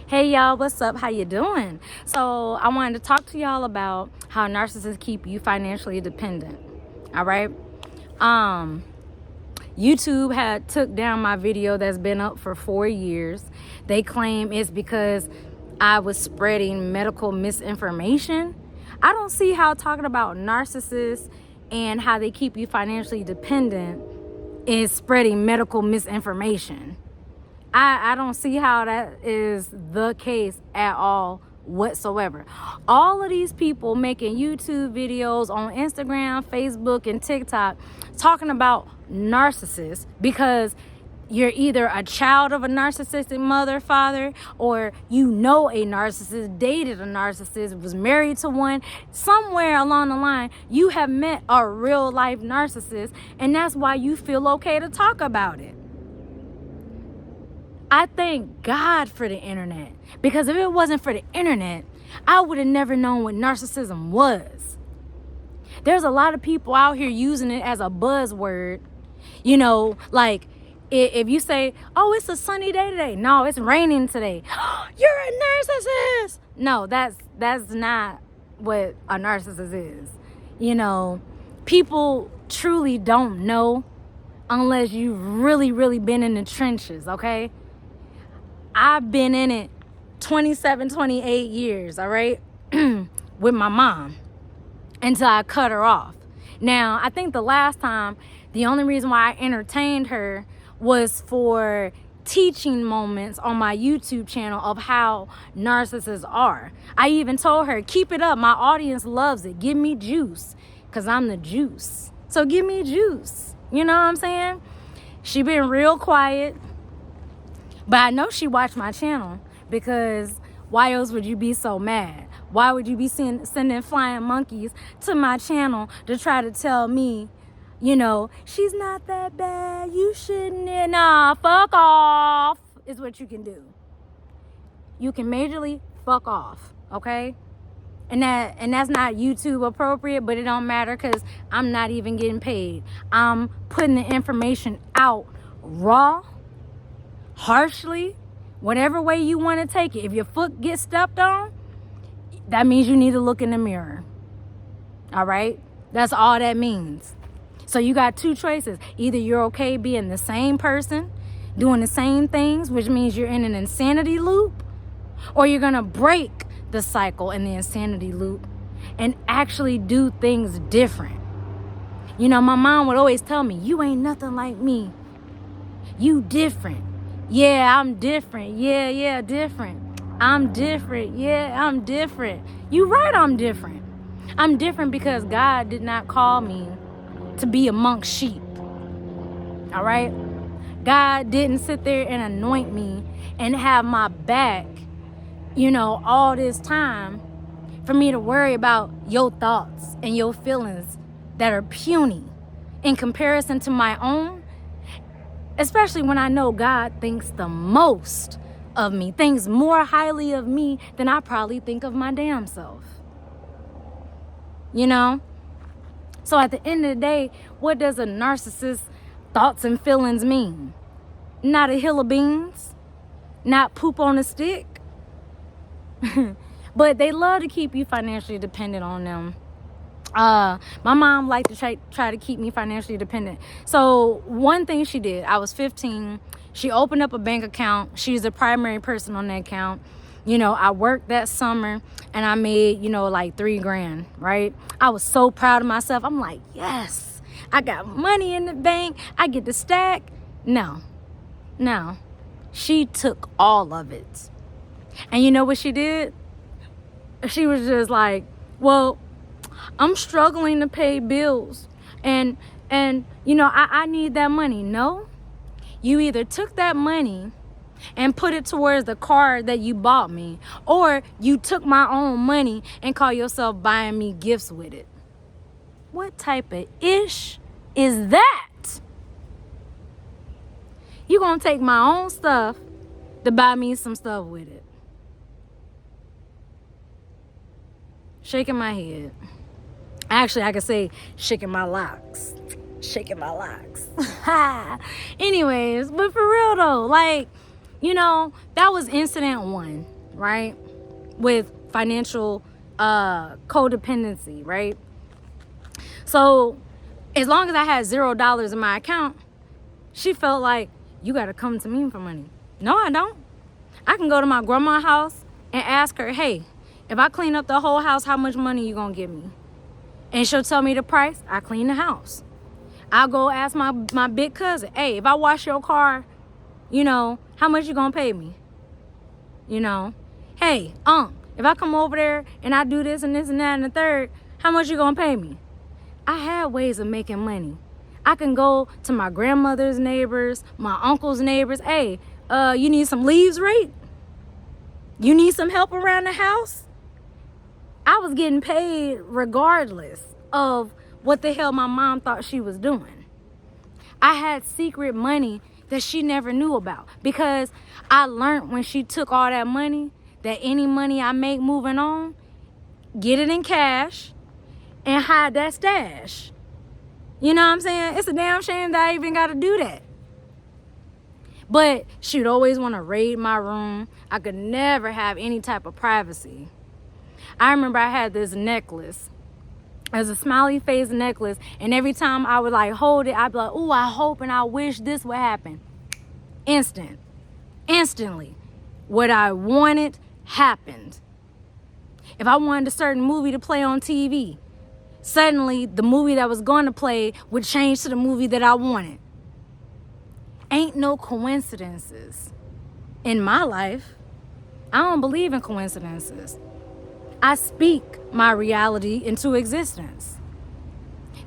Hey y'all, what's up? How you doing? So I wanted to talk to y'all about how narcissists keep you financially dependent. All right. YouTube had took down my video that's been up for 4 years. They claim it's because I was spreading medical misinformation. I don't see how talking about narcissists and how they keep you financially dependent is spreading medical misinformation. I don't see how that is the case at all whatsoever. All of these people making YouTube videos on Instagram, Facebook, and TikTok talking about narcissists because you're either a child of a narcissistic mother, father, or you know a narcissist, dated a narcissist, was married to one. Somewhere along the line, you have met a real life narcissist, and that's why you feel okay to talk about it. I thank God for the internet, because if it wasn't for the internet, I would have never known what narcissism was. There's a lot of people out here using it as a buzzword. Like if you say, oh, it's a sunny day today. No, it's raining today. You're a narcissist. No, that's not what a narcissist is. People truly don't know unless you've really, really been in the trenches, okay? I've been in it 27, 28 years, all right, with my mom until I cut her off. Now, I think the last time, the only reason why I entertained her was for teaching moments on my YouTube channel of how narcissists are. I even told her, keep it up. My audience loves it. Give me juice, because I'm the juice. So give me juice. You know what I'm saying? She been real quiet. But I know she watched my channel, because why else would you be so mad? Why would you be sending flying monkeys to my channel to try to tell me, she's not that bad, you shouldn't, nah, fuck off is what you can do. You can majorly fuck off, okay? And that's not YouTube appropriate, but it don't matter because I'm not even getting paid. I'm putting the information out raw, harshly, whatever way you want to take it. If your foot gets stepped on, that means you need to look in the mirror. All right? That's all that means. So you got two choices. Either you're okay being the same person, doing the same things, which means you're in an insanity loop, or you're going to break the cycle and the insanity loop and actually do things different. My mom would always tell me, you ain't nothing like me. You different. Yeah, I'm different. Yeah, different. I'm different. Yeah, I'm different. You right, I'm different. I'm different because God did not call me to be amongst sheep. All right? God didn't sit there and anoint me and have my back, all this time for me to worry about your thoughts and your feelings that are puny in comparison to my own. Especially when I know God thinks the most of me, thinks more highly of me than I probably think of my damn self. So at the end of the day, what does a narcissist's thoughts and feelings mean? Not a hill of beans, not poop on a stick. But they love to keep you financially dependent on them. My mom liked to try to keep me financially dependent. So one thing she did, I was 15. She opened up a bank account. She's the primary person on that account. I worked that summer and I made, like $3,000, right? I was so proud of myself. I'm like, yes, I got money in the bank. I get to stack. No, she took all of it. And you know what she did? She was just like, well, I'm struggling to pay bills and I need that money. No, you either took that money and put it towards the car that you bought me, or you took my own money and call yourself buying me gifts with it. What type of ish is that? You gonna take my own stuff to buy me some stuff with it? Shaking my head. Actually, I could say shaking my locks. Anyways, but for real though, that was incident one. right? With financial codependency, right? So as long as I had $0 in my account, she felt like, you got to come to me for money. No, I don't. I can go to my grandma's house and ask her, hey, if I clean up the whole house, how much money you gonna give me? And she'll tell me the price. I clean the house. I'll go ask my big cousin, hey, if I wash your car, how much you gonna pay me? Hey, if I come over there and I do this and this and that and the third, how much you gonna pay me? I had ways of making money. I can go to my grandmother's neighbors, my uncle's neighbors. Hey, you need some leaves raked? You need some help around the house? I was getting paid regardless of what the hell my mom thought she was doing. I had secret money that she never knew about, because I learned when she took all that money, that any money I make moving on, get it in cash and hide that stash. You know what I'm saying? It's a damn shame that I even got to do that. But she'd always want to raid my room. I could never have any type of privacy. I remember I had this necklace. It was a smiley face necklace. And every time I would hold it, I'd be like, ooh, I hope and I wish this would happen. Instantly. What I wanted happened. If I wanted a certain movie to play on TV, suddenly the movie that was going to play would change to the movie that I wanted. Ain't no coincidences in my life. I don't believe in coincidences. I speak my reality into existence.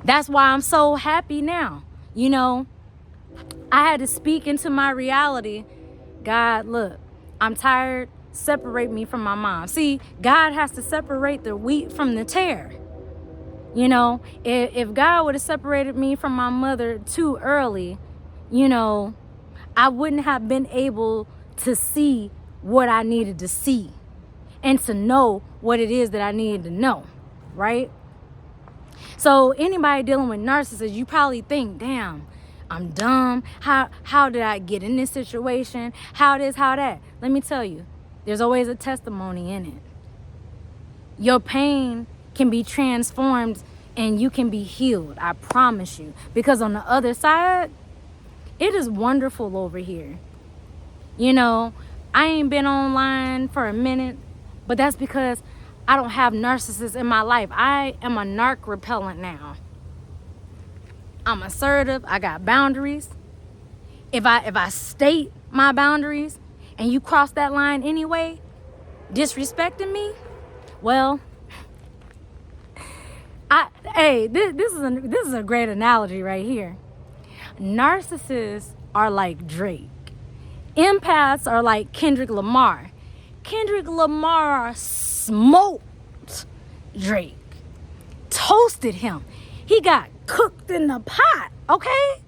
That's why I'm so happy now. I had to speak into my reality. God, look, I'm tired. Separate me from my mom. See, God has to separate the wheat from the tare. If God would have separated me from my mother too early, I wouldn't have been able to see what I needed to see and to know what it is that I needed to know, right? So anybody dealing with narcissists, you probably think, damn, I'm dumb. How did I get in this situation? How this, how that? Let me tell you, there's always a testimony in it. Your pain can be transformed and you can be healed. I promise you. Because on the other side, it is wonderful over here. I ain't been online for a minute, but that's because I don't have narcissists in my life. I am a narc repellent now. I'm assertive. I got boundaries. If I state my boundaries and you cross that line anyway, disrespecting me, well, this is a great analogy right here. Narcissists are like Drake. Empaths are like Kendrick Lamar. Kendrick Lamar smoked Drake. Toasted him. He got cooked in the pot, okay?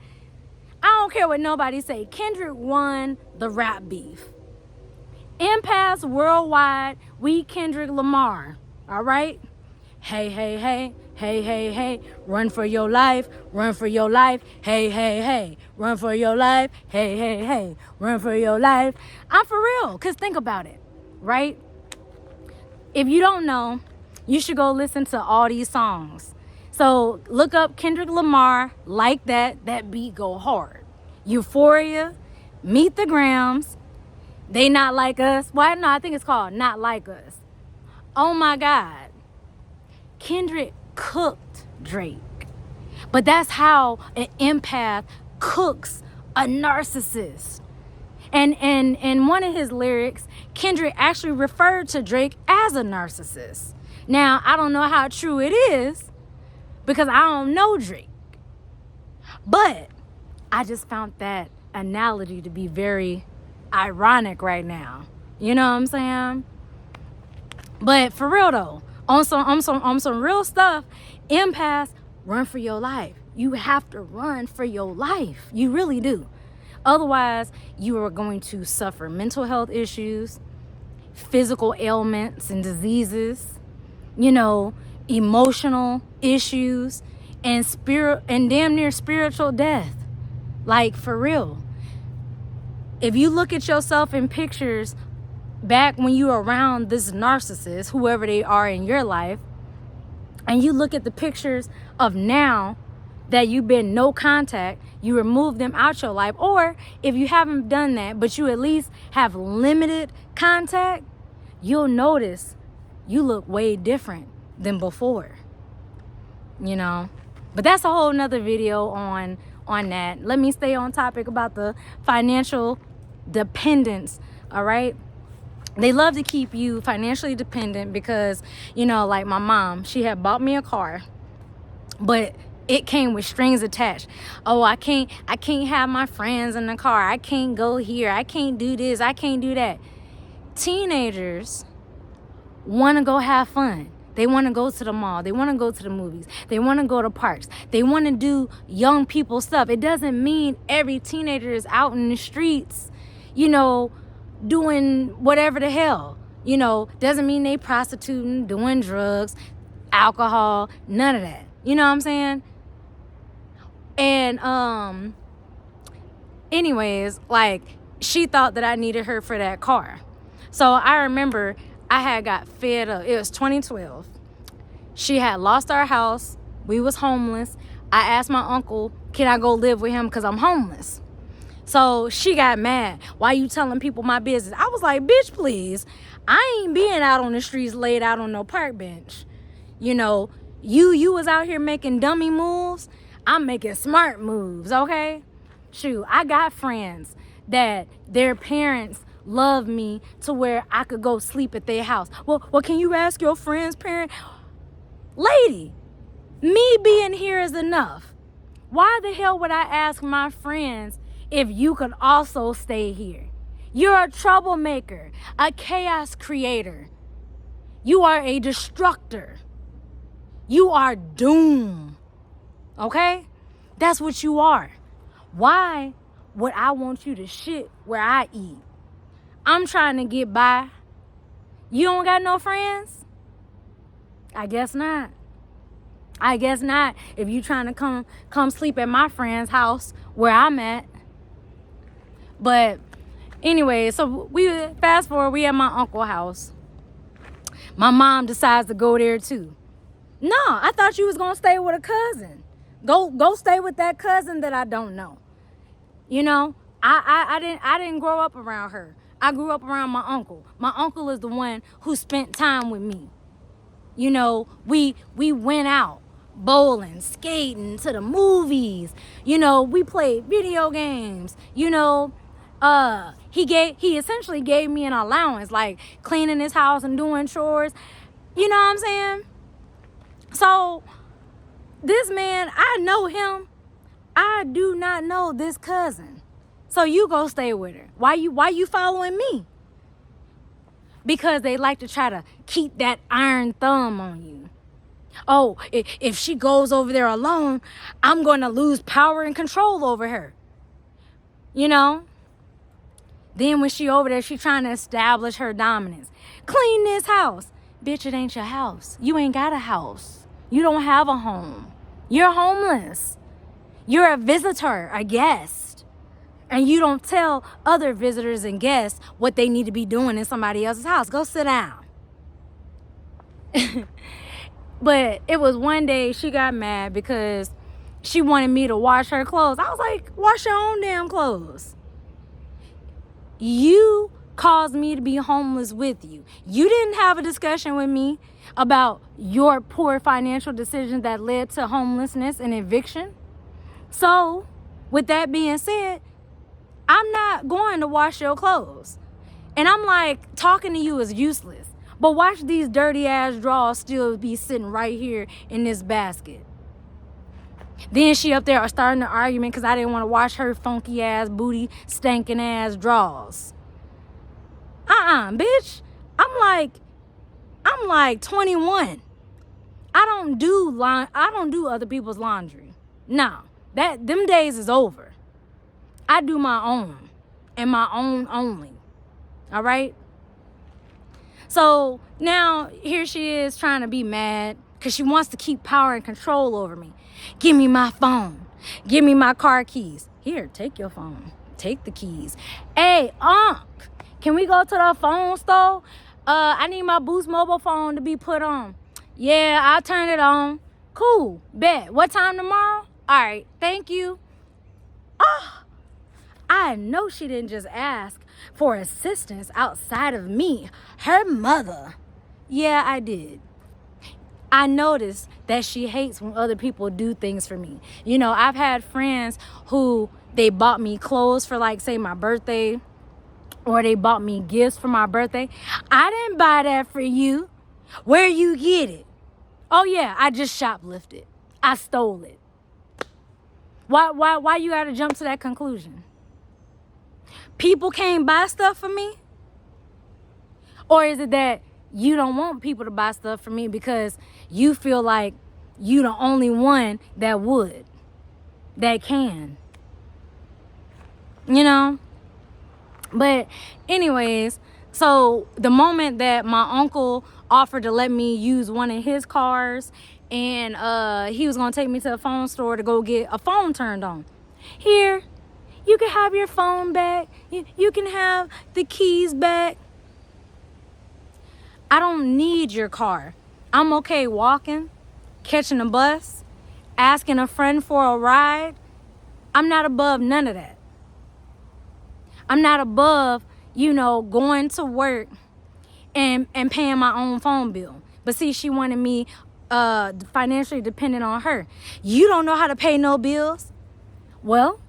I don't care what nobody say. Kendrick won the rap beef. Empaths worldwide, we Kendrick Lamar, all right? Hey, hey, hey, hey, hey, hey, run for your life, run for your life, hey, hey, hey, run for your life, hey, hey, hey, run for your life. I'm for real, because think about it, right? If you don't know, you should go listen to all these songs. So look up Kendrick Lamar, Like That, that beat go hard. Euphoria, Meet the Grams, They Not Like Us. Why? No, I think it's called Not Like Us. Oh my God. Kendrick cooked Drake. But that's how an empath cooks a narcissist. And in one of his lyrics, Kendrick actually referred to Drake as a narcissist. Now, I don't know how true it is because I don't know Drake. But I just found that analogy to be very ironic right now. You know what I'm saying? But for real though, on some real stuff, empaths, run for your life. You have to run for your life. You really do. Otherwise, you are going to suffer mental health issues, physical ailments and diseases, emotional issues, and damn near spiritual death. Like, for real. If you look at yourself in pictures back when you were around this narcissist, whoever they are in your life, and you look at the pictures of now that you've been no contact, you remove them out your life, or if you haven't done that, but you at least have limited contact, you'll notice you look way different than before, you know. But that's a whole nother video on that. Let me stay on topic about the financial dependence, all right? They love to keep you financially dependent because, you know, like my mom, she had bought me a car, but it came with strings attached. Oh, I can't have my friends in the car. I can't go here. I can't do this. I can't do that. Teenagers want to go have fun. They want to go to the mall. They want to go to the movies. They want to go to parks. They want to do young people stuff. It doesn't mean every teenager is out in the streets, you know, doing whatever the hell. You know, doesn't mean they prostituting, doing drugs, alcohol, none of that. You know what I'm saying? And anyways, like, she thought that I needed her for that car. So I remember I had got fed up. It was 2012. She had lost our house. We was homeless. I asked my uncle, can I go live with him because I'm homeless? So she got mad. Why you telling people my business? I was like, bitch, please. I ain't being out on the streets laid out on no park bench. You know, you was out here making dummy moves. I'm making smart moves, okay? Shoot, I got friends that their parents love me to where I could go sleep at their house. Well, can you ask your friend's parent? Lady, me being here is enough. Why the hell would I ask my friends if you could also stay here? You're a troublemaker, a chaos creator. You are a destructor. You are doom. Okay? That's what you are. Why would I want you to shit where I eat? I'm trying to get by. You don't got no friends? I guess not. I guess not if you trying to come sleep at my friend's house where I'm at. But anyway, so we fast forward, we at my uncle's house. My mom decides to go there too. No, I thought you was gonna stay with a cousin. Go stay with that cousin that I don't know. You know, I didn't grow up around her. I grew up around my uncle. My uncle is the one who spent time with me. You know, we went out bowling, skating, to the movies. You know, we played video games. You know, he essentially gave me an allowance, like cleaning his house and doing chores. You know what I'm saying? So this man, I know him. I do not know this cousin. So you go stay with her. Why you following me? Because they like to try to keep that iron thumb on you. Oh, if she goes over there alone, I'm going to lose power and control over her. You know? Then when she over there, she trying to establish her dominance. Clean this house. Bitch, it ain't your house. You ain't got a house. You don't have a home. You're homeless. You're a visitor, a guest. And you don't tell other visitors and guests what they need to be doing in somebody else's house. Go sit down. But it was one day she got mad because she wanted me to wash her clothes. I was like, wash your own damn clothes. You caused me to be homeless with you. You didn't have a discussion with me about your poor financial decisions that led to homelessness and eviction. So, with that being said, I'm not going to wash your clothes. And I'm like, talking to you is useless. But watch these dirty ass drawers still be sitting right here in this basket. Then she up there starting an argument because I didn't want to wash her funky ass booty, stinking ass drawers. Bitch. I'm like 21. I don't do other people's laundry. No, them days is over. I do my own and my own only. All right? So now here she is trying to be mad because she wants to keep power and control over me. Give me my phone. Give me my car keys. Here, take your phone. Take the keys. Hey, Unc, Can we go to the phone store? I need my Boost mobile phone to be put on. Yeah, I'll turn it on. Cool, bet. What time tomorrow? All right, thank you. Oh, I know she didn't just ask for assistance outside of me, her mother. Yeah, I did. I noticed that she hates when other people do things for me. You know, I've had friends who they bought me clothes for, like, say, my birthday, or they bought me gifts for my birthday. I didn't buy that for you. Where you get it? Oh yeah, I just shoplifted. I stole it. Why you gotta jump to that conclusion? People can't buy stuff for me? Or is it that you don't want people to buy stuff for me because you feel like you the only one that would, that can? You know? But anyways, so the moment that my uncle offered to let me use one of his cars, and he was gonna take me to the phone store to go get a phone turned on. Here, you can have your phone back. You can have the keys back. I don't need your car. I'm okay walking, catching a bus, asking a friend for a ride. I'm not above none of that. I'm not above, going to work and paying my own phone bill. But see, she wanted me financially dependent on her. You don't know how to pay no bills? Well,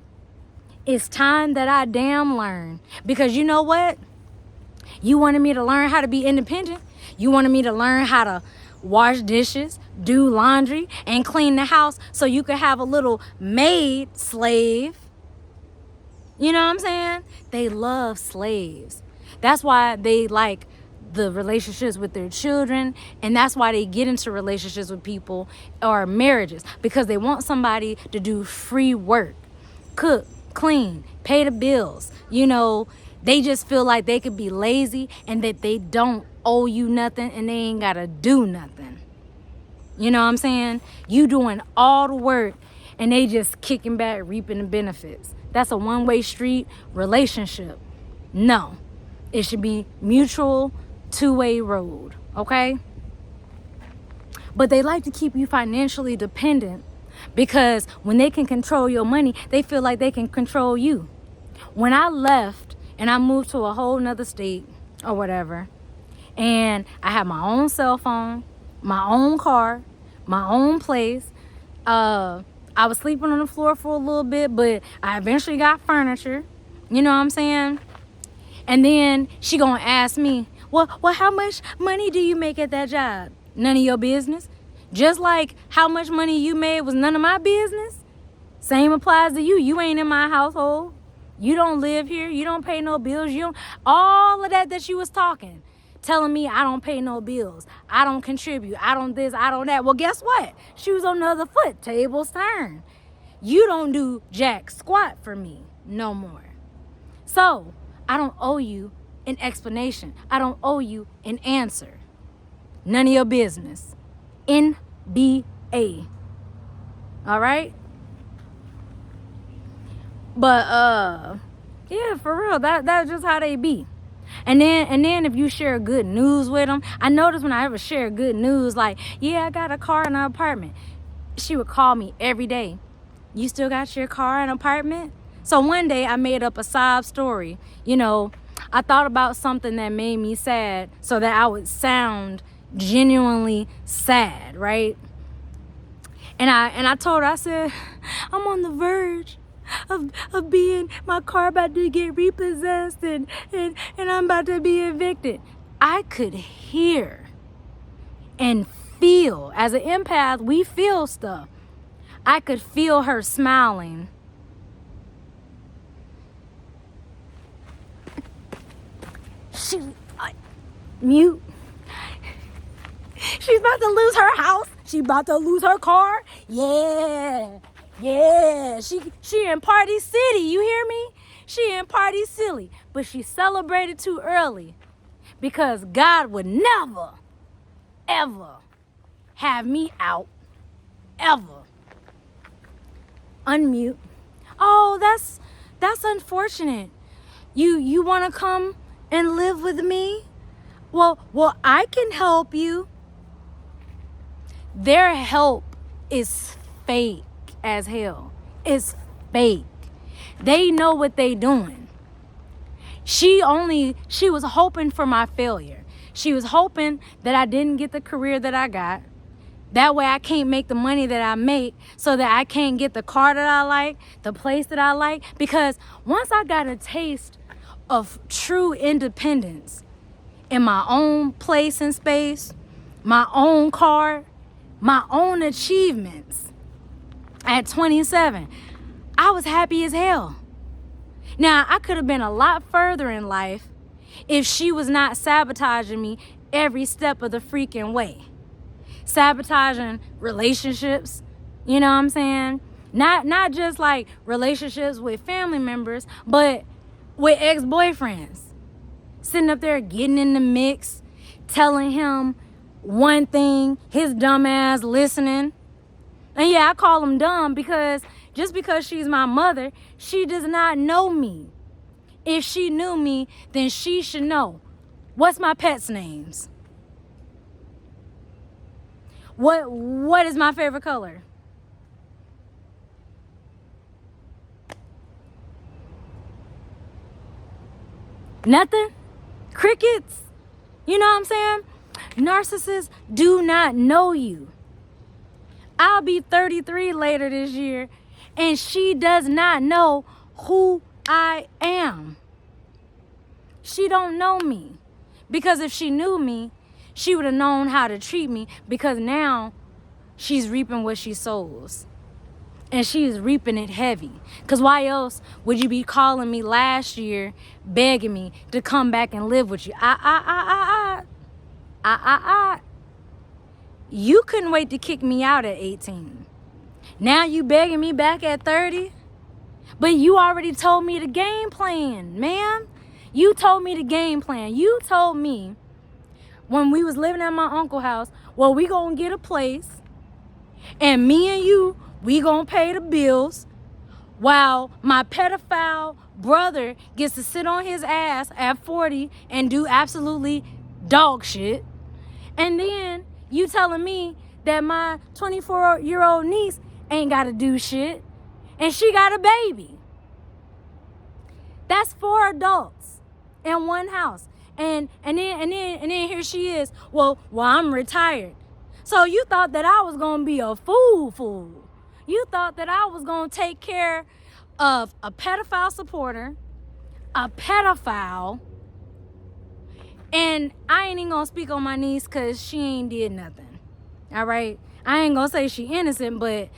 it's time that I damn learn. Because you know what? You wanted me to learn how to be independent. You wanted me to learn how to wash dishes, do laundry, and clean the house so you could have a little maid slave. You know what I'm saying? They love slaves. That's why they like the relationships with their children, and that's why they get into relationships with people or marriages, because they want somebody to do free work, cook, clean, pay the bills. They just feel like they could be lazy and that they don't owe you nothing and they ain't gotta do nothing. You know what I'm saying? You doing all the work and they just kicking back, reaping the benefits. That's a one-way street relationship. No, it should be mutual, two-way road, okay? But they like to keep you financially dependent because when they can control your money, they feel like they can control you. When I left and I moved to a whole nother state or whatever, and I had my own cell phone, my own car, my own place, I was sleeping on the floor for a little bit, but I eventually got furniture. You know what I'm saying? And then she gonna ask me, well, how much money do you make at that job? None of your business. Just like how much money you made was none of my business. Same applies to you. You ain't in my household. You don't live here. You don't pay no bills. You don't, all of that she was talking. Telling me I don't pay no bills. I don't contribute. I don't this, I don't that. Well, guess what? Shoes on the other foot. Tables turn. You don't do jack squat for me no more. So, I don't owe you an explanation. I don't owe you an answer. None of your business. NBA. All right? But, yeah, for real. That's just how they be. And then if you share good news with them, I notice when I ever share good news, like, yeah, I got a car and an apartment, she would call me every day. You still got your car and apartment? So one day I made up a sob story. I thought about something that made me sad so that I would sound genuinely sad, right? And I told her, I said, I'm on the verge of being, my car about to get repossessed and I'm about to be evicted. I could hear and feel. As an empath, we feel stuff. I could feel her smiling. Mute. She's about to lose her house. She about to lose her car. Yeah. She in Party City. You hear me? She in Party City. But she celebrated too early. Because God would never, ever have me out. Ever. Unmute. Oh, that's unfortunate. You want to come and live with me? Well, I can help you. Their help is fake as hell. It's fake. They know what they doing. She was hoping for my failure. She was hoping that I didn't get the career that I got. That way I can't make the money that I make, so that I can't get the car that I like, the place that I like. Because once I got a taste of true independence in my own place and space, my own car, my own achievements at 27, I was happy as hell. Now, I could have been a lot further in life if she was not sabotaging me every step of the freaking way. Sabotaging relationships, you know what I'm saying? Not just like relationships with family members, but with ex-boyfriends. Sitting up there getting in the mix, telling him one thing, his dumb ass listening. And yeah, I call him dumb because just because she's my mother, she does not know me. If she knew me, then she should know. What's my pets' names? What is my favorite color? Nothing? Crickets? You know what I'm saying? Narcissists do not know you. I'll be 33 later this year, and she does not know who I am. She don't know me. Because if she knew me, she would have known how to treat me, because now she's reaping what she sows. And she's reaping it heavy. Because why else would you be calling me last year, begging me to come back and live with you? You couldn't wait to kick me out at 18. Now you begging me back at 30? But you already told me the game plan, ma'am. You told me the game plan. You told me when we was living at my uncle's house, well, we gonna get a place, and me and you, we gonna pay the bills, while my pedophile brother gets to sit on his ass at 40 and do absolutely dog shit. And then you telling me that my 24-year-old niece ain't gotta do shit, and she got a baby. That's 4 adults in one house. And then here she is. Well, I'm retired. So you thought that I was gonna be a fool. You thought that I was gonna take care of a pedophile supporter, a pedophile, and I ain't even gonna speak on my niece because she ain't did nothing. All right? I ain't gonna say she innocent, but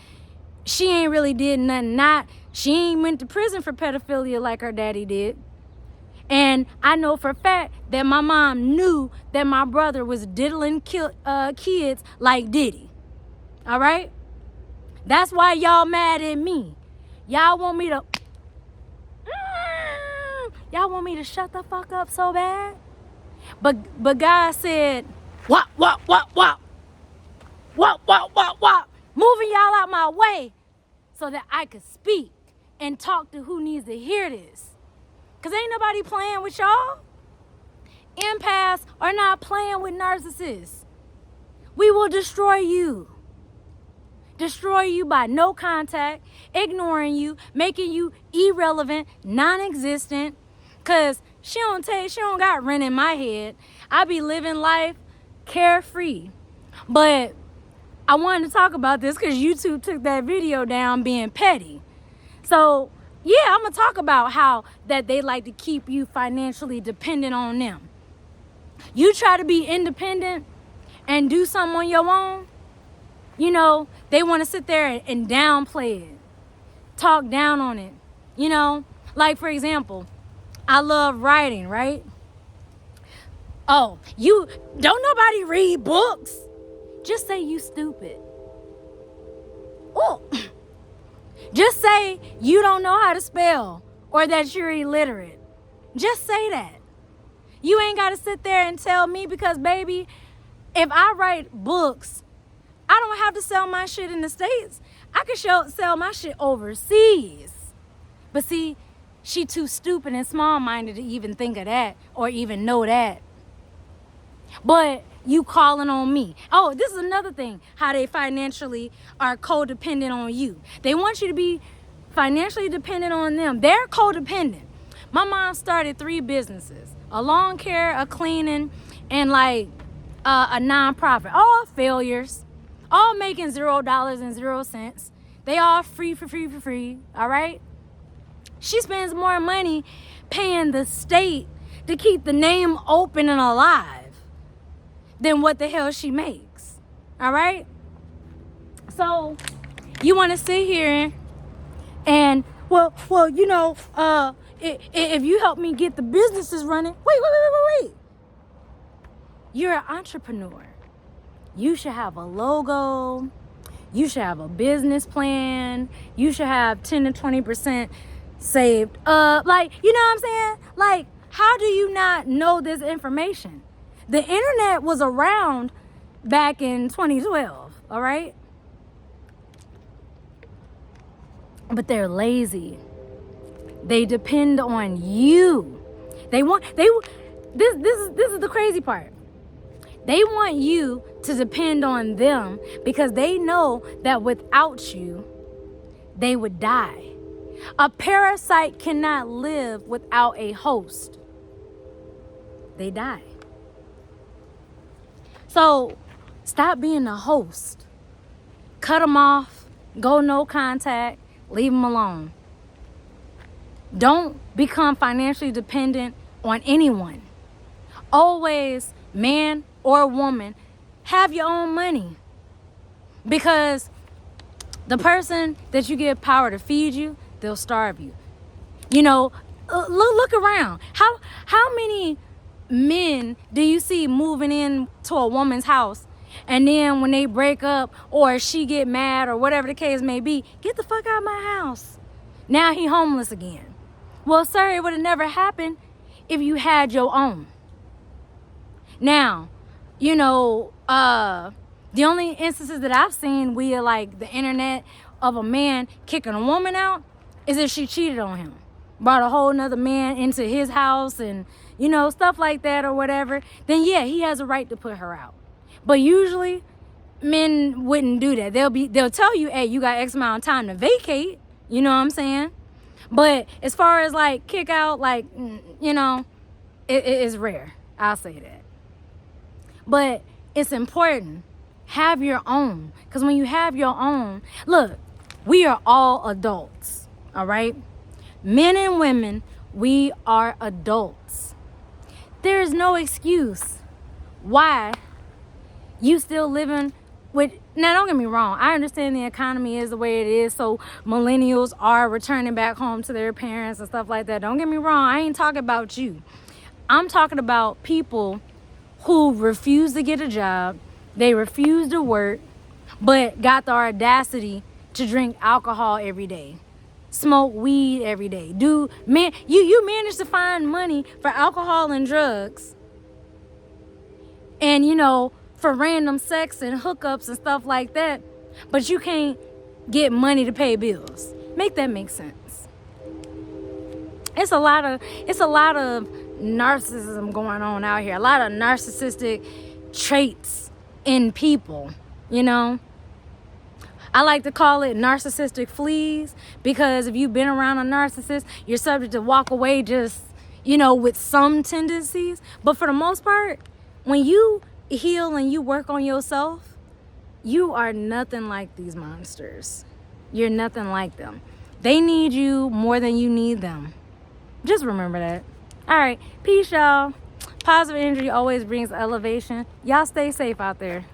she ain't really did nothing. She ain't went to prison for pedophilia like her daddy did. And I know for a fact that my mom knew that my brother was diddling kids like Diddy. All right? That's why y'all mad at me. Y'all want me to... Y'all want me to shut the fuck up so bad? But God said, wop. Moving y'all out my way so that I could speak and talk to who needs to hear this. Because ain't nobody playing with y'all. Empaths are not playing with narcissists. We will destroy you. Destroy you by no contact, ignoring you, making you irrelevant, non-existent. Because she don't got rent in my head. I be living life carefree. But I wanted to talk about this because YouTube took that video down being petty. So yeah, I'm going to talk about how that they like to keep you financially dependent on them. You try to be independent and do something on your own, you know, they want to sit there and downplay it, talk down on it, you know. Like, for example, I love writing, right? Oh, you don't nobody read books. Just say you stupid. Oh. Just say you don't know how to spell or that you're illiterate. Just say that. You ain't got to sit there and tell me because, baby, if I write books, I don't have to sell my shit in the States. I can sell my shit overseas. But see, she too stupid and small-minded to even think of that or even know that. But you calling on me. Oh, this is another thing, how they financially are codependent on you. They want you to be financially dependent on them. They're codependent. My mom started 3 businesses, a lawn care, a cleaning, and like a nonprofit. All failures, all making $0.00. They all free, all right? She spends more money paying the state to keep the name open and alive than what the hell she makes, all right? So you want to sit here and, well, you know, if you help me get the businesses running, wait. You're an entrepreneur. You should have a logo. You should have a business plan. You should have 10 to 20% saved up. Like, you know what I'm saying? Like, how do you not know this information? The internet was around back in 2012, all right? But they're lazy. They depend on you. This is the crazy part. They want you to depend on them because they know that without you, they would die. A parasite cannot live without a host. They die. So stop being a host. Cut them off. Go no contact. Leave them alone. Don't become financially dependent on anyone. Always, man or woman, have your own money. Because the person that you give power to feed you, they'll starve you. You know, look around. How many men do you see moving in to a woman's house, and then when they break up or she get mad or whatever the case may be, get the fuck out of my house? Now he homeless again. Well, sir, it would have never happened if you had your own. Now, you know, the only instances that I've seen via like the internet of a man kicking a woman out is if she cheated on him, brought a whole nother man into his house and, you know, stuff like that or whatever. Then yeah, he has a right to put her out. But usually men wouldn't do that. They'll tell you, hey, you got X amount of time to vacate. You know what I'm saying? But as far as like kick out, like, you know, it is rare. I'll say that. But it's important. Have your own. Because when you have your own, look, we are all adults. All right? Men and women, we are adults. There is no excuse why you still living with, now don't get me wrong, I understand the economy is the way it is, so millennials are returning back home to their parents and stuff like that. Don't get me wrong, I ain't talking about you. I'm talking about people who refuse to get a job, they refuse to work, but got the audacity to drink alcohol every day, smoke weed every day. Dude, man, you manage to find money for alcohol and drugs, and you know, for random sex and hookups and stuff like that, but you can't get money to pay bills. Make that make sense. It's a lot of narcissism going on out here. A lot of narcissistic traits in people, you know. I like to call it narcissistic fleas, because if you've been around a narcissist, you're subject to walk away just, you know, with some tendencies. But for the most part, when you heal and you work on yourself, you are nothing like these monsters. You're nothing like them. They need you more than you need them. Just remember that. All right. Peace, y'all. Positive energy always brings elevation. Y'all stay safe out there.